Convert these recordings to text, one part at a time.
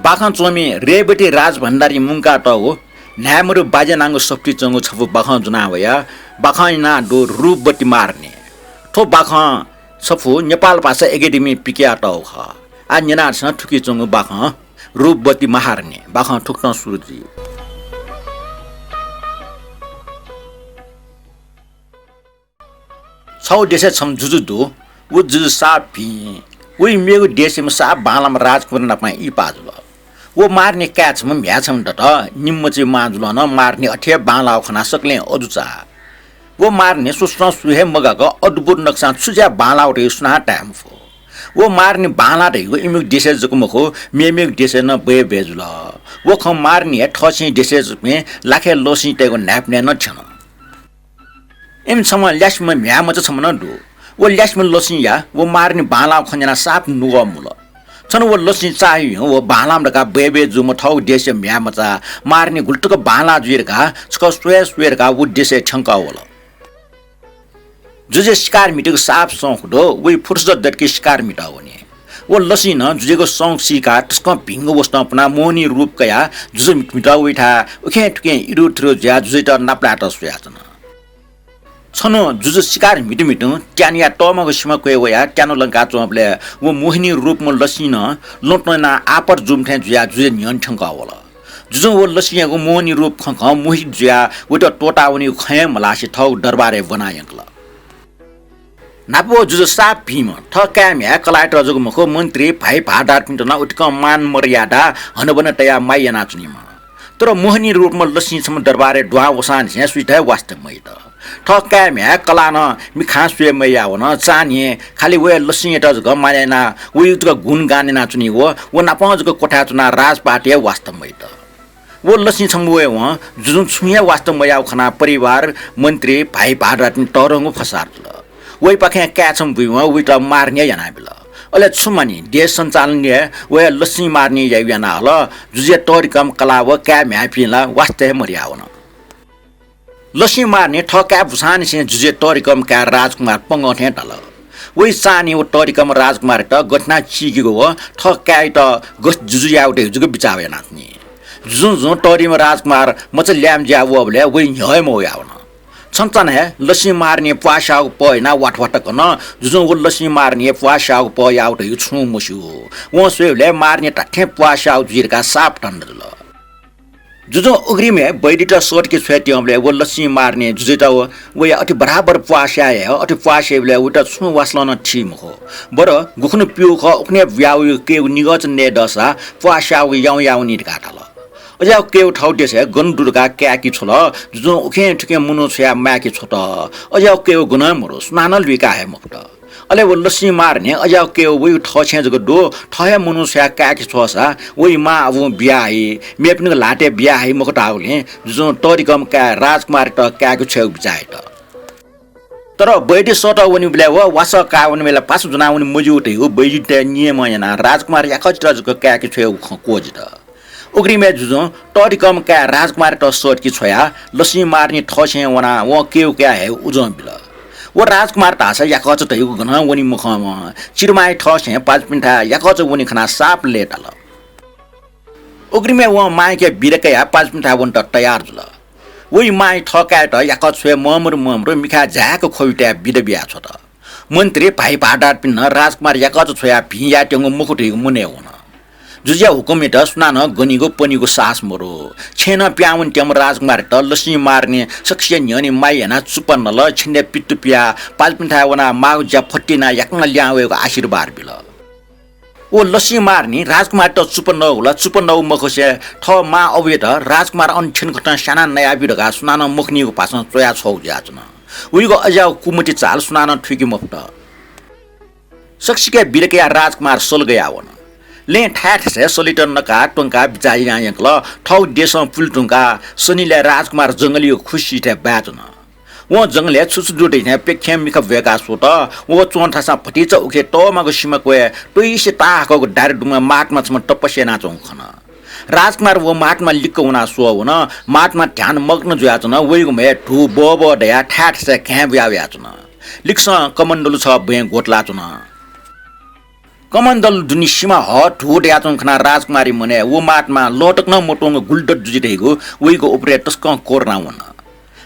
बाखा चोमी रेबटी राजभण्डारी मुंका ट हो न्यामरु बाजे नांगो सफ्टी चंगो छफु बाखा जुना भया बाखा ना दो रूपबती मार्ने ठो बाखा सफु नेपाल भाषा एकेडेमी पिकिया ट हो आ न्यना छ ठुकी चंगो बाखा रूपबती महारानी बाखा ठुक्न सुरुजी छौ देशे छम जुजु दो उ जुजु सापी उइ मेगु देशमा साप बालाम राजकुमार नपा इ पाजुल वो मार्ने क्याच म भ्याछम त निम्मचे माजुल न मार्ने अठे बाला खना सकले अदुचा वो मार्ने सुस्न सुहे मगाको अद्भुत नक्सा सुजा बाला उठे सुना टाइम फो वो मार्ने बाला रहेको इमेग देशे जकुमको मेमेग देशे न बे बेजुल वो ख मार्ने ठछि देशे जमे लाखे लोसी टेको न्याप्ने न छन एम सम ल्यासम म्याम छ छम न दु वो ल्यासम लोसी या वो मार्ने बाला खन्जना साप नुग मुल छन वो लोसी चाहियो वो बालाम डका बेबे जुम ठौ देशे म्याम छ मार्ने गुल्टको बाला जुइरका छक स्वेरका वो देशे छंका होला जुजे शिकार मिटेको साप सौख दो वही फुर्सद दटके शिकार मिटाउने वो लसी न जुजेको सौख शिकार त्यसको भिंगो वस्तु अपना मोहनी रूप कया जुजे मिटाउ उठा उखे ठुके इरु थ्रो ज्या जुजे त नाप्लाट सुयाचन छनो जुजे शिकार मिटु मिटु ट्यानिया टमको सिमा कोय वया ट्यानो लंका चोपले वो मोहनी रूप म लसी न लोटना आपर जुमथे ज्या जुजे न्यन ठंका होला जुजो वो लसीको मोहनी रूप खख मोहि ज्या उट टोटाउनी खय मलासी थौ दरबारे बनायंकला नापो जुजो साप भीम ठक्याम्या कलाट रजको मखो मन्त्री भाइ भाडार पिन्टना उठक मान मर्यादा हनबन तया माया नाच्नीमा तर मोहनी रूपमा लसीसम्म दरबारे ढ्वा वसान झ्या सुइटा वास्तवमै त ठक्याम्या कला न मिखा सुए मैया हो न चानिए खाली वे लसी एटा जग मानेना वे उठक गुण गाने नाच्नी हो वो नापजको कोठा चुना राजपाटे वास्तवमै त वो लसी छम्बुए व जुजुन छुया वास्तवमै आउ खना परिवार मन्त्री भाइ भाडार पिन टरंगो फसार वही पखे क्याचम बुइवा उइटा मार्ने याना बिल अले छुमनी देश सञ्चालन वे लसी मार्ने याना हल जुजे तरिकम कला व क्या म्यापिला वास्ते मरिया हुन लसी मार्ने ठक्या भुसान से जुजे तरिकम का राजकुमार पंगठे टल वही सानी व तरिकम राजकुमार त गठना चिगेको व ठक्या त गस जुजु याउटे जुगो बिचावे नाच्ने जुजु जो तरिम राजकुमार मच ल्याम ज्याउ अबले वही न्याय मो याउन छन्चन है लसी मार्ने पासाउ पयना वाटवाट कन जुजो वो लसी मार्ने पासाउ पय आउट यु छु मुसु वो सेले मार्ने टठे पासाउ जिरका साप टन्डल जुजो उग्री में बैडिटा सोट के छेटी हमले वो लसी मार्ने जुजेटा वो या अति बराबर पासा है अति पासेले उटा छु वासलन छिम हो बर गुखन पिउ ख उखने व्याउ के निगच ने दसा पासाउ याउ याउ नि काटल अझ के ठाउँ देशे गनदुर्गा क्याकी छोल जुजो उखे ठुके मुनो छया माकी छोट अझ के गुनमरो सुनानल विका है मफट अले वो लसी मार्ने अझ के वइ ठछे जग दो ठया मुनो छया क्याकी छोसा वइ मा वो बियाही मेपन लाटे बियाही मकटाउले जुजो तरिकम का राजकुमार त क्याकी छेउ बिचाइ त तर बैठी सट वनि बिले वास का वनि बेला पास जुनाउनि मजुटे हो बैठी नियम याना राजकुमार या कचरा जग क्याकी छेउ कोज त उग्री में जुजो तरिकम का राजकुमार त सोट की छोया लसी मार्ने ठछे वना वो केउ क्या है उजम बिल वो राजकुमार तासा या कच त गन वनि मुखम चिरमाई ठछे पाँच पिन्ठा या कच वनि खना साप लेटल उग्री में वो माई के बिरके या पाँच पिन्ठा वन त तयार जुल वही माई ठका त या कच ममर मिखा झाको खोइटा बिद बिया छ त मन्त्री भाइ भाडार पिन्न राजकुमार या कच छोया भिया टेंगो मुखुटी मुने हुन जुजिया हुकुम त सुनान गनीको पनीको सास मरो छेन प्याउन ट्याम राजकुमार त लसी मार्ने सक्सिय न्यनी माई हना चुपन ल छिन्ने पिट्टु पिया पाल पिन्ठा वना माउ ज्या फट्टिना याक्न ल्यावेको आशीर्वाद बिल ओ लसी मार्ने राजकुमार त चुपन होला चुपन मखसे ठ मा अवे त राजकुमार अनछिन घटना साना नया बिरगा सुनान मुखनीको भाषण चोया छौ ज्याचन उइको अजाउ कुमटी चाल सुनान ठुकी मफ्ट सक्सिके बिरके राजकुमार सोल गया वन ले ठाठ से सोलिटर नका टंका बिचाइ यायंकल ठौ देशम पुलटुंका सनीले राजकुमार जंगली खुशी थे बाजन वो जंगले छुछु जुटे थे पेखे मिख वेका सोट वो चोन्ठासा फटिच उखे टमाको सिमकवे टुइसे ताको डाइरेक्टमा माटमा छम तपस्या नाचौ खन राजकुमार वो माटमा लिक्क हुना सो हुन माटमा ध्यान मग्न जुयाचन वइगो मे ठु बब दया ठाठ से खे ब्याव्याचन लिक्स कमण्डलु छ बे गोटला चुन कमन्दल दुनी सीमा हट हुट याचों खना राजकुमारी मने वो माटमा लोटक न मोटोंग गुल्डट जुजिरहेको उहीको उपरे टस्क कोर्ना हुन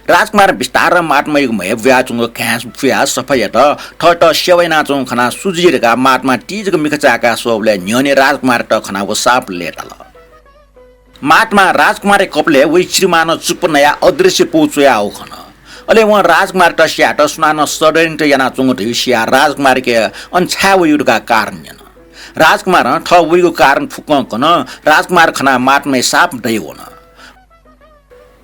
राजकुमार बिस्तार माटमा एक मय व्याचों घाँस फ्या सफाइ त ठट सेवै नाचों खना सुजिरहेका माटमा टिजको मिखचाका सोबले न्यने राजकुमार त खना वो साप लेटल माटमा राजकुमारी कपले वही चिरमान चुप नया अदृश्य पहुँचया हो खन अले वहाँ राजकुमार त स्याट सुनान सडन याना चुंग सिया राजकुमार के अनछा वयुका कारण राजकुमार ठ वहीको कारण फुकन राजकुमार खना माटमै साप दै होन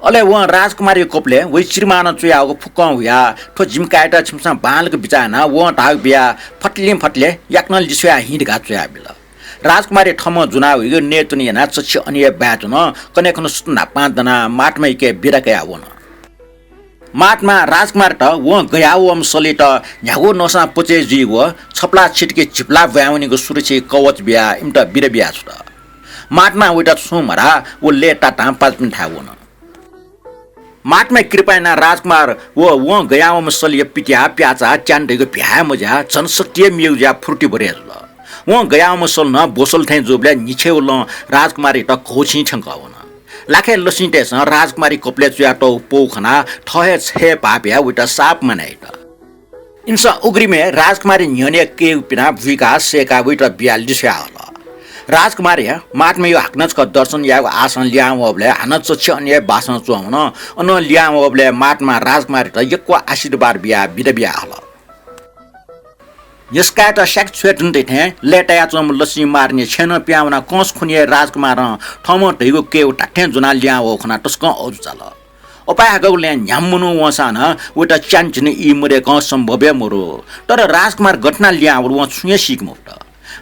अले वहाँ राजकुमारी कपले वही चिरमान चुयाको फुक हुया ठो झिम्काएट छिमसा बालको बिचाना वहाँ ढाक बिया फट्ले याक्नल जिसुया हिँडका चुया बिल राजकुमारी ठम जुना हुयो नेतुनी याना चछि अनि ब्याचुन कनेकन सुतना 5 जना माटमै के बिरकया हुन माटमा राजकुमार त वहाँ गया वम सलिट झ्यागो नसा पुचे जीव छपला छिटके चिपला व्याउनीको सुरक्षित कवच बिया इमट बिर बिया छु माटमा उटा सुमरा वो लेटा टाम 5 मिनट हुन माटमा कृपाना राजकुमार वो वहाँ गया वम सलिय पिट्या प्याचा च्यान्डेको भ्या मजा जनशक्ति म्युजा फुर्ती भरे वहाँ गया वम सल न बोसल थे जोबले निछेउ ल राजकुमारी त खोछि छंक हुन लाखे लसिटेस राजकुमारी कपले चुयाटो पोखना ठहे छे पाप्या उटा साप मनाइट इनसा उग्री में राजकुमारी न्यने के पिना विकास सेका उटा 42 होला राजकुमारी माटमे यो हाक्नच का दर्शन या आसन ल्यावबले हानच छ अन्य बासन चुहाउन अन ल्यावबले माटमा राजकुमारी त यक्को आशीर्वाद बिया बिदबिया होला यसका त शक छेटन देथे लेटाया चम लसी मार्ने छेन प्याउना कस खुनिए राजकुमार ठम ढैगो के उटा ठे जुना ल्या हो खना टस्क औजु चल अपाय गौले न्यामनु वसान उटा चान्चने इ मरे क सम्भव्य मरो तर राजकुमार घटना ल्या व छुए सिक मुक्त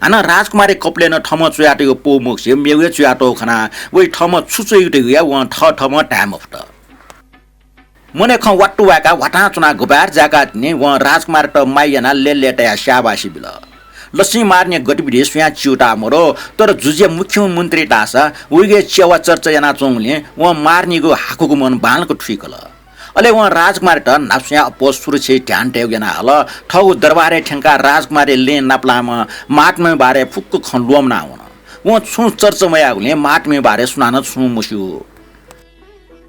आना राजकुमारी कपले न ठम चुयाटेको पो मुक्से मेवे चुयाटो खना वइ ठम छुचुइटे या व ठम टाइम अफ्ट मने ख वाट्टु वाका वाटा चुना गुबार जाका ने व राजकुमार त माइयाना लेलेटया शाबासी बिल लसी मार्ने गतिविधि स्या चिउटा मरो तर जुजे मुख्यमन्त्री दासा उइगे चेवा चर्चा याना चोङले व मार्नेको हाकुको मन बालको ठिकल अले व राजकुमार त नाप्स्या अपोस सुरक्षित ध्यान टेउ याना हल ठौ दरबारे ठेंका राजकुमारी ले नाप्लाम माटमे बारे फुक्क खन्लोम ना हुन व छु चर्चा मयागले माटमे बारे सुनान छु मुस्यु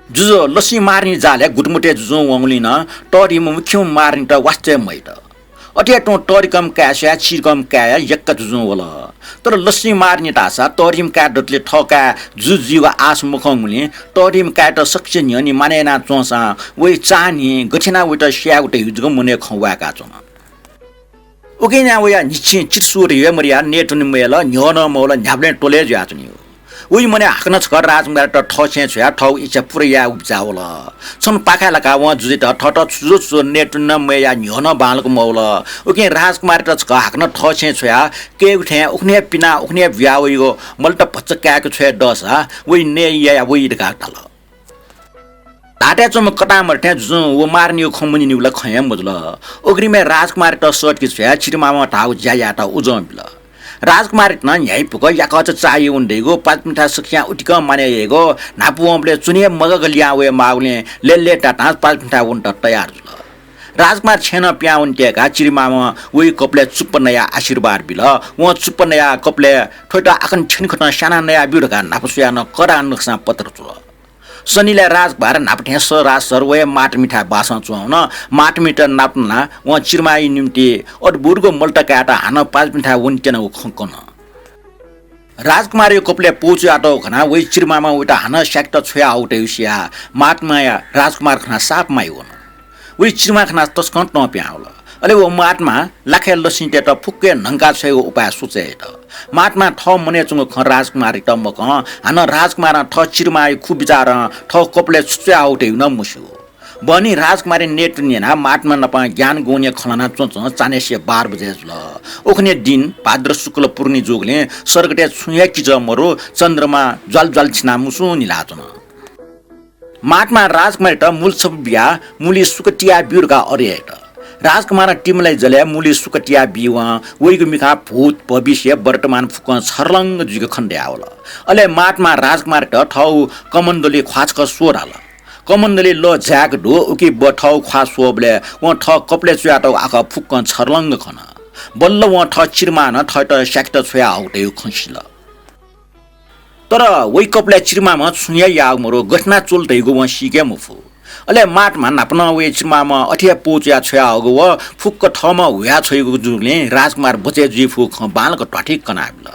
जुजो लसी मार्ने जाले गुटमुटे जुजो वंगलिन टरी मुख्य मार्ने त वास्ते मैट अटे टो टरिकम कास्या छिरकम काया यक्क जुजो वला तर लसी मार्ने तासा टरिम का डटले ठका जुजीको आस मुखंगले टरिम का त सक्ष न्यनी मानेना चोसा वइ चानी गछिना उट स्याउटे युजको मुने खवाका चोन ओकेना वया निछि चितसुर हेमरिया नेटुन मेल न्योन मोल न्याब्ले टोले ज्याचनी उही मने हाक्न छ राजकुमार त ठछे छ ठौ इच्छा पुरया उपजावल छन पाखा लका व जुजे त ठट छुजो नेटुन मेया न्योन बालको मौल ओके राजकुमार त छ हाक्न ठछे छ के उठे उखने पिना उखने व्यावइगो मल्ट पचकाको छ दसा उही ने या उही दका तल ताटे चम कटा मर्थे जु व मार्नियो खमुनि निउला खय मजल ओग्रीमे राजकुमार त सट कि छ छिरमामा ठाउ ज्याया त उजम बिल राजकुमारी न न्याय पुग याकच चाहियो उन्डेगो 5 मिनट सख्या उटिक मानेगो नापुमले चुनिए मगग ल्यावे माउले लेले टाटा 5 मिनट उन्ट तयार जुल राजकुमार छेन प्या उन्टेका चिरिमामा उही कपले चुप्प नया आशीर्वाद बिल व चुप्प नया कपले ठोटा आकन छिनखट साना नया बिडका नापसुया न करा नक्सा पत्र जुल शनिले राजकुमार नापठे सरा सर्वे माट मिठा बासन चुहाउन माट मिठा नाप्ना व चिरमाई निम्ति अडबुरको मल्टकाटा हान 5 मिठा उन्टेन खंकन राजकुमारी कपले पोचुआटो खना वइ चिरमामा उटा हान स्याक्ट छोया आउटेसिया माटमाया राजकुमार खना साप माइ हुन वइ चिरमा खना तस्कन न प्याउल अले वो माटमा लाखे लसिटे त फुक्के नंगा छेको उपाय सोचे त माटमा ठ मने चुङ ख राजकुमारी त मक हान राजकुमार ठ चिरमाई खु विचार ठ कपले सुचे आउटे न मुसु बनी राजकुमारी नेट नेना माटमा नपा ज्ञान गोन्य खलना चोच चानेसे 12 बजे जुल ओखने दिन भाद्र शुक्ल पूर्णी जोगले सर्गटे छुया किज मरो चन्द्रमा जल जल छिना मुसु निलाचन माटमा राजकुमारी त मूल सब बिया मूली सुकटिया बिउरका अरेट राजकुमार टिमलाई जले मूली सुकटिया बिवा वइगु मिखा भूत भविष्य वर्तमान फुक छर्लंग जुग खण्डे आवल अले माटमा राजकुमार त ठौ कमन्दली ख्वाचक स्वर आल कमन्दली ल ज्याक ढो उकि बठौ ख्वा सोबले व ठ कपले च्याटौ आका फुक छर्लंग खन बल्ल व ठ चिरमा न ठ त स्याक्ट छोया आउटे खसिल तर वइ कपले चिरमा म छुया या मरो गठना चोल्दै गो व सिके मुफु अले माटमा नाप्न वे चिरमा म अठिया पोच्या छोया आगो व फुक्क ठमा हुया छोइगो जुले राजकुमार बचे जी फुक बालको टठिक कनाबल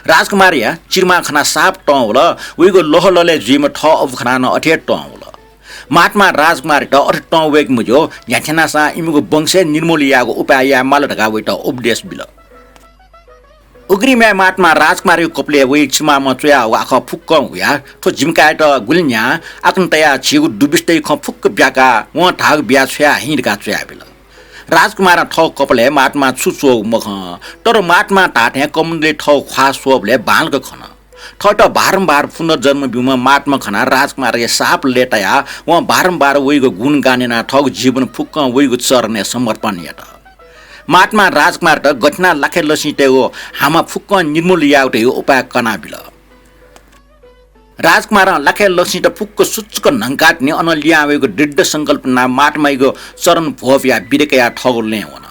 राजकुमार या चिरमा खना साप टौल उइगो लोहलले जीम ठ अफ खना न अठे टौल माटमा राजकुमार त अठ टौ वेक मुजो याछना सा इमुगो वंशे निर्मूलियागो उपाय या माल ढगा वेट उपदेश बिल उग्री म्या माटमा राजकुमार कपले वे चिमा म चोया आख फुक्क हुया ठो जिमकाय त गुलिन्या आकन्तया छिगु दुबिस्तै ख फुक्क ब्याका व ढाग ब्या छया हिँडका चोया बिल राजकुमार ठौ कपले माटमा छुचो मख तर माटमा टाटे कमले ठौ ख्वासोबले बालको खन ठट बारम्बार पुनर्जन्म बिउमा माटमा खना राजकुमार साप लेटाया व बारम्बार वइगो गुण गानेना ठग जीवन फुक्क वइगो चरने समर्पण यात माटमा राजकुमार त गठना लाखे लसिटेगो हामा फुक्क निर्मूल याउटे उपाय कना बिल राजकुमार लाखे लसिट फुक्क सुच्क नंकाट्ने अन लियावेगो दृढ संकल्पना माटमाइगो चरण भोव्या बिरेकया ठगोल्ने हुन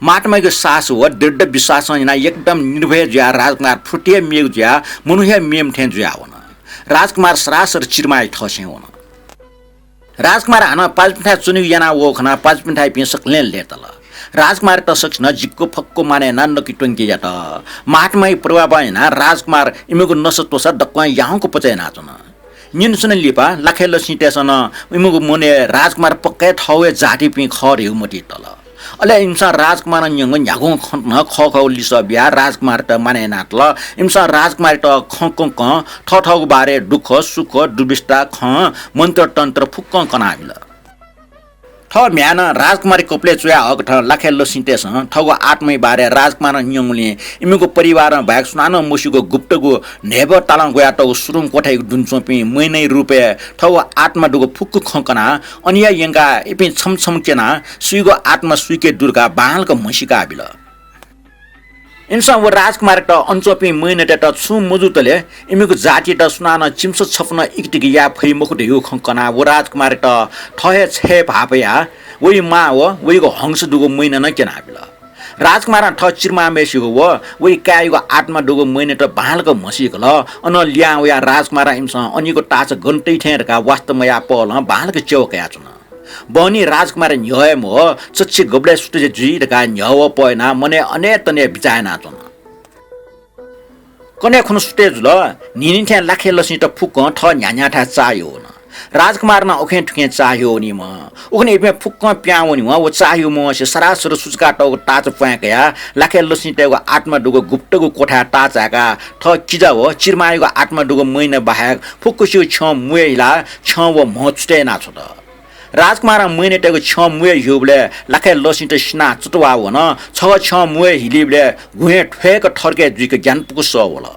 माटमाइगो सास हो दृढ विश्वास ना एकदम निर्भय ज्या राजकुमार फुटिए मेग ज्या मनुहे मेम ठे ज्या हुन राजकुमार सरासर चिरमाइ ठसे हुन राजकुमार हाना पाँच पिठा चुनि याना वो खना पाँच पिठा पि सकले लेतल राजकुमार त सक्न जिक्को फक्को माने ना नकी टंकी यात माटमाइ प्रभाव ना राजकुमार इमेगो नसत्व स डक्का याहको पचे नाचन निन सुन लिपा लाखे लसिटेसन इमेगो मोने राजकुमार पक्कै ठौए जाति पि खर्यु मटी तल अले इमसा राजकुमार न्यंग न्यागो खन ख लिस बिया राजकुमार त माने नाटल इमसा राजकुमार त खको क ठठगु बारे दुख सुख दुबिस्ता ख मन्त्र तन्त्र फुक्क कनाबिल ठ म्यान राजकुमारी कपले चुया हक ठ लाखे लसिटेस ठगो आत्मै बारे राजकुमार न्यंगले इमेको परिवार भाग सुनान मुसिको गुप्तगो नेब ताला गया त सुरुङ कोठाइ दुन्चोपि मैनै रुपे ठगो आत्मा दुगो फुक्क खकना अनिया यंगा इपि छमछम केना सुइगो आत्मा सुइके दुर्गा बालको मसिका बिल इन्सा वो राजकुमार त अञ्चोपि मैनटे त छु मजुतले इमेको जाति त सुनान चिम्स छप्न इकटिक या फै मुखुटे यो खकना वो राजकुमार त ठहे छे भापया वइ मा हो वइगो हंस दुगो मैन न केना बिल राजकुमार ठ चिरमा मेसिगो वो वइ काइगो आत्मा दुगो मैन त बालको मसिकल अन ल्या या राजकुमार इमसा अनिको टाच गन्टै ठेरका वास्तवमया पल बालको चौकया छन बनी राजकुमार न्याय मो चच्ची गबले सुटे जुइरका न्याव पयना मने अने तने बिचायना छन कने खुन सुटे जुल निनिथे लाखे लसिट फुक ठ न्यान्या ठा चायो न राजकुमार न ओखे ठुके चाह्यो नि म ओखने पे फुक्क प्याउ नि वो चाह्यो म से सरासर सुचका टको टाच प्याकया लाखे लसिटेको आत्मा दुगो गुप्तको कोठा टाचाका ठ किजा हो चिरमाइको आत्मा दुगो मैन बाहेक फुक्कुसु छ मुइला छ वो मचटे ना छ त राजकुमार मैनेटेको छ मुए हिउबले लाखे लसिटे स्ना चुटवा हो न छ मुए हिलिबले गुहे ठेक ठर्के जुइको ज्ञान पुगुस होला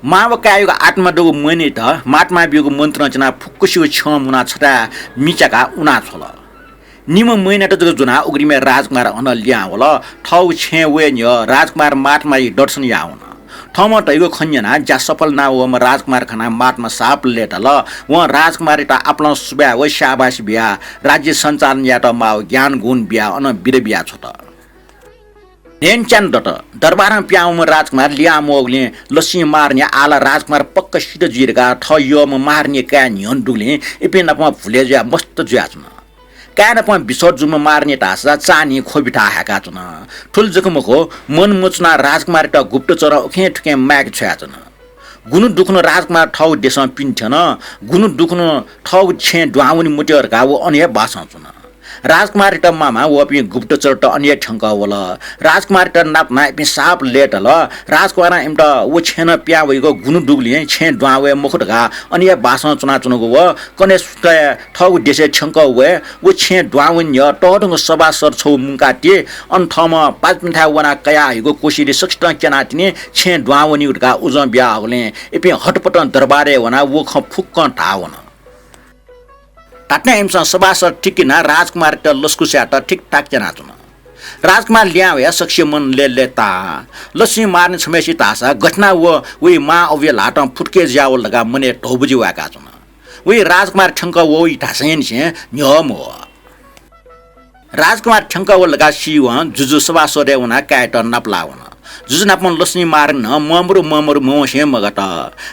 मावकायुको आत्मा दुगो मैने त माटमा बिगो मन्त्र जना फुक्कुसु छ मुना छटा मिचाका उना छोल निम मैनेट जगो जुना उग्रीमे राजकुमार अन ल्या होला ठौ छे वे न्य राजकुमार माटमा दर्शन याउन ठम टैगो खन्यना जा सफल ना हो म राजकुमार खना माटमा साप लेटल व राजकुमारी त आफ्नो सुब्या व शाबाश बिया राज्य सञ्चालन या त माउ ज्ञान गुण बिया अन बिर बिया छ त नेनच्यान दट दरबारमा प्याउम राजकुमार लिया मोगले लसी मार्ने आला राजकुमार पक्क सिट जिरगा ठ यो म मार्ने का न्यन दुले इपे नपमा भुले ज्या मस्त ज्या छ कान प विसर्जुम मार्ने टासा चानी खोबिटा हाका छन ठुल जखमको मन मुचना राजकुमार त गुप्तचर ओखे ठुके माग छया छन गुनु दुख्नु राजकुमार ठौ देशमा पिन्थन गुनु दुख्नु ठौ छे द्वाउनी मुटेरका वो अन्य भाषा छन राजकुमार त मामा वो पि गुप्तचर त अन्य ठंका होला राजकुमार त नापना पि साप लेटल राजकुमार इमटा वो छेन प्या वइगो गुनु दुगले छे द्वावे मुखटका अन्य भाषा चुना चुनको व कने सुके ठौ देशे ठंका वो छे द्वाउन य टडंग सभा सर छौ मुका टे अन ठमा पाँच मिठा वना कया हिगो कोशीले सक्त केना तिने छे द्वाउनी उठका उजम ब्या हले एपि हटपटन दरबारे वना वो ख फुक्क ढावन ताटने हिमसा सभासद ठिकिना राजकुमार त लस्कुस्या त ठीक ठाक जना चुन राजकुमार ल्या या सक्ष्य मन लेता लसी मार्ने छमेसी तासा घटना वे मा अव्य लाट फुटके ज्याव लगा मने ढोबुजी वाका चुन वे राजकुमार ठंक वो ठासेन से न्यम हो राजकुमार ठ्याङ्क लगा सिवन जुजु सभा सोरे उना काट नपलावन जुजु नापन लक्ष्मी मारन ममरु मोसे मगट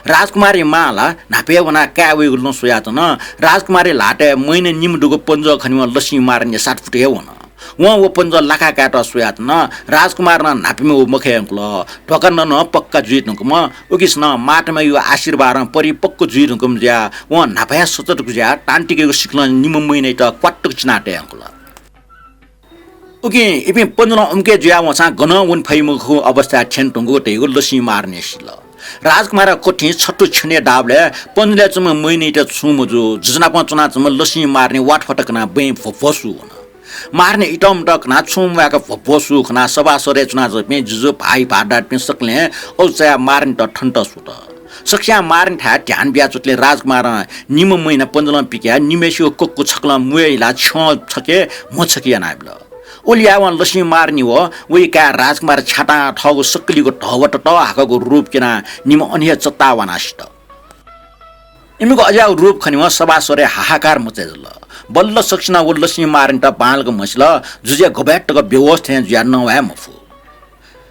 राजकुमारी माला नापे उना कावे गुल्नु सोयातन राजकुमारी लाटे मैने निमडुको पन्ज खनिमा लक्ष्मी मारन सात फुटे वन वो पन्ज लाखा काट सोयातन राजकुमार न नापिमे मखे अंकल ठोकन न पक्का जुइट नकुम उकिस न माटमा यो आशीर्वाद परिपक्क जुइट नकुम ज्या वो नापया सतत गुज्या टान्टिकेको सिक्न निम मैने त क्वाट्टक चिनाटे अंकल उके इपि पन्जन उम्के ज्या वसा गन उन फैमुखु अवस्था छेन टुंगो तेगो लसी मार्ने सिल राजकुमार कोठी छट्टु छुने डाबले पन्जले चम मैने त छुमजु जुजना पचना चम लसी मार्ने वाट फटकना बे फसु मार्ने इटम टकना छुमवाका फसु खना सभा सरे चुना जपे जुजु भाइ भाडा पे सकले औसा मार्ने त ठन्ट सुत सक्ष्या मार्ने था ध्यान ब्याचुतले राजकुमार निम मैना पन्जल पिक्या निमेसियो कोक्कु छकला मुएला छ छके म छकिया नाबल ओलियावन लक्ष्मी मार्नी हो वही का राजकुमार छाटा ठगो सक्लीको ढवट ट हाकको रूप किना निम अन्य चत्तावनासित इमीको अज्याउ रूप खनिमा सभा सरे हाहाकार मचेजल बल्ल सक्छना वो लक्ष्मी मार्नी त बालको मसल जुजे गबेटको व्यवस्था ज्या नभए मफु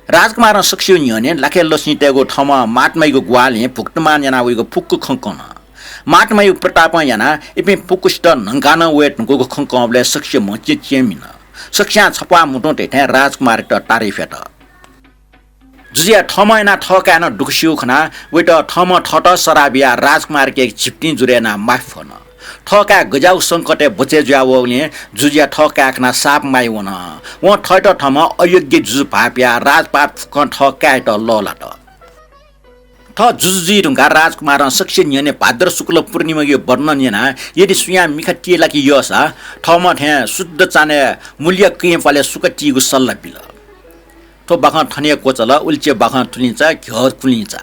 राजकुमार सक्सियो निने लाखे लक्ष्मी तेगो ठमा माटमाइको ग्वाले फुक्टमान जना उइको फुक्कु खंकन माटमाइ प्रताप याना इपि फुकुष्ट नंगान वेटको खंकबले सक्सियो मचे चेमिन सक्ष्या छपा मुटो टेठे राजकुमार त तारिफेट जुजिया ठमैना ठकान दुखसियो खना वेट ठम ठट सराबिया राजकुमार के छिप्टी जुरेना माफन ठका गजाउ संकटे बचे ज्यावले जुजिया ठका खना साप माइ वन व ठट ठम अयोग्य जुजु भापिया राजपाट फुक ठका त ललाट ठ जुजुजी ढुङ्गा राजकुमार सक्ष नियने भाद्र शुक्ल पूर्णिमा यो वर्णन याना यदि सुया मिखा टिएला कि यसा ठम ठे शुद्ध चाने मूल्य किए पाले सुकटीको सल्ला बिल तो बाखा ठने कोचला उल्चे बाखा तुलिन्छ घर खुलिन्छ